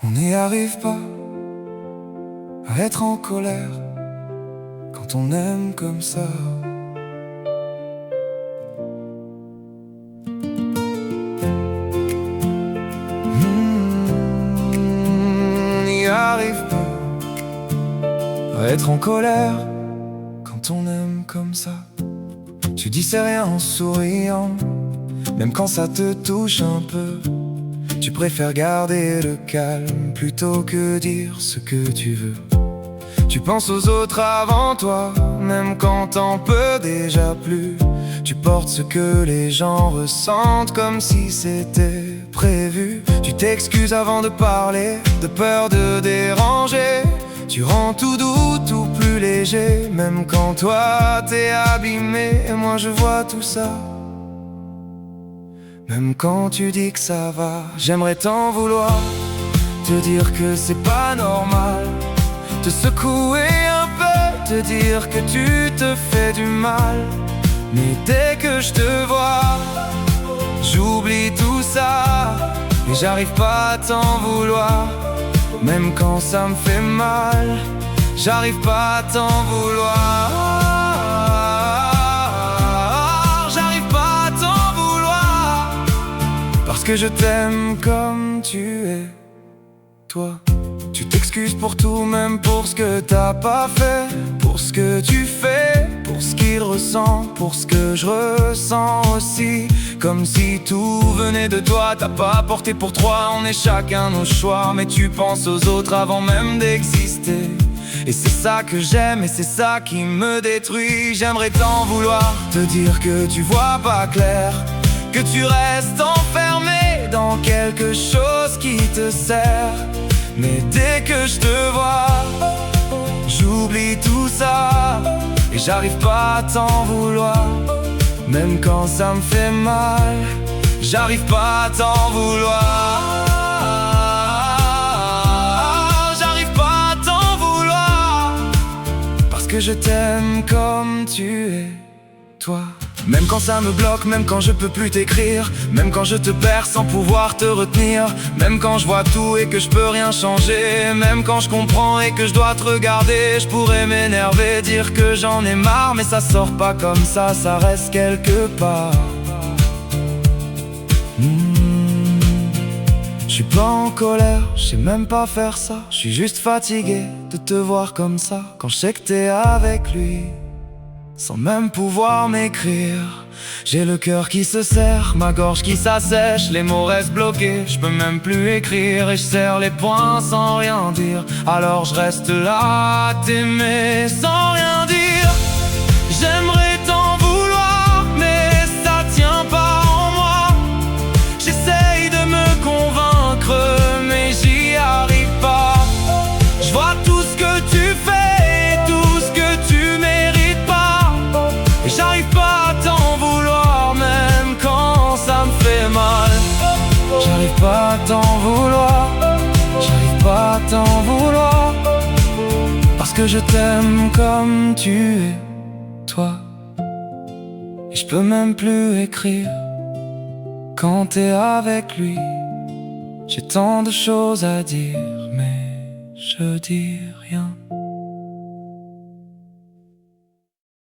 On n'y arrive pas à être en colère quand on aime comme ça. On n'y arrive pas à être en colère quand on aime comme ça. Tu dis c'est rien en souriant, même quand ça te touche un peu. Tu préfères garder le calme plutôt que dire ce que tu veux. Tu penses aux autres avant toi, même quand t'en peux déjà plus. Tu portes ce que les gens ressentent comme si c'était prévu. Tu t'excuses avant de parler, de peur de déranger. Tu rends tout doux, tout plus léger, même quand toi t'es abîmé. Et moi je vois tout ça. Même quand tu dis que ça va, j'aimerais t'en vouloir, te dire que c'est pas normal, te secouer un peu, te dire que tu te fais du mal. Mais dès que je te vois, j'oublie tout ça, et j'arrive pas à t'en vouloir. Même quand ça me fait mal, j'arrive pas à t'en vouloir. Parce que je t'aime comme tu es, toi. Tu t'excuses pour tout, même pour ce que t'as pas fait, pour ce que tu fais, pour ce qu'il ressent, pour ce que je ressens aussi. Comme si tout venait de toi, t'as pas porté pour trois. On est chacun nos choix, mais tu penses aux autres avant même d'exister. Et c'est ça que j'aime et c'est ça qui me détruit. J'aimerais t'en vouloir, te dire que tu vois pas clair, que tu restes enfermé dans quelque chose qui te sert. Mais dès que je te vois, j'oublie tout ça, et j'arrive pas à t'en vouloir. Même quand ça me fait mal, j'arrive pas à t'en vouloir. J'arrive pas à t'en vouloir, parce que je t'aime comme tu es, toi. Même quand ça me bloque, même quand je peux plus t'écrire, même quand je te perds sans pouvoir te retenir, même quand je vois tout et que je peux rien changer, même quand je comprends et que je dois te regarder. Je pourrais m'énerver, dire que j'en ai marre, mais ça sort pas comme ça reste quelque part. Je suis pas en colère, je sais même pas faire ça. Je suis juste fatigué de te voir comme ça, quand je sais que t'es avec lui, sans même pouvoir m'écrire. J'ai le cœur qui se serre, ma gorge qui s'assèche, les mots restent bloqués, je peux même plus écrire. Et je serre les poings sans rien dire, alors je reste là à t'aimer sans rien dire. J'aimerais t'en vouloir, mais ça tient pas en moi. J'essaye de me convaincre, mais j'y arrive pas. Je vois tout ce que tu fais, tout ce que tu mérites pas, et j'arrive pas à t'en vouloir, même quand ça me fait mal. J'arrive pas à t'en vouloir, j'arrive pas à t'en vouloir, parce que je t'aime comme tu es, toi. Et je peux même plus écrire quand t'es avec lui. J'ai tant de choses à dire, mais je dis rien.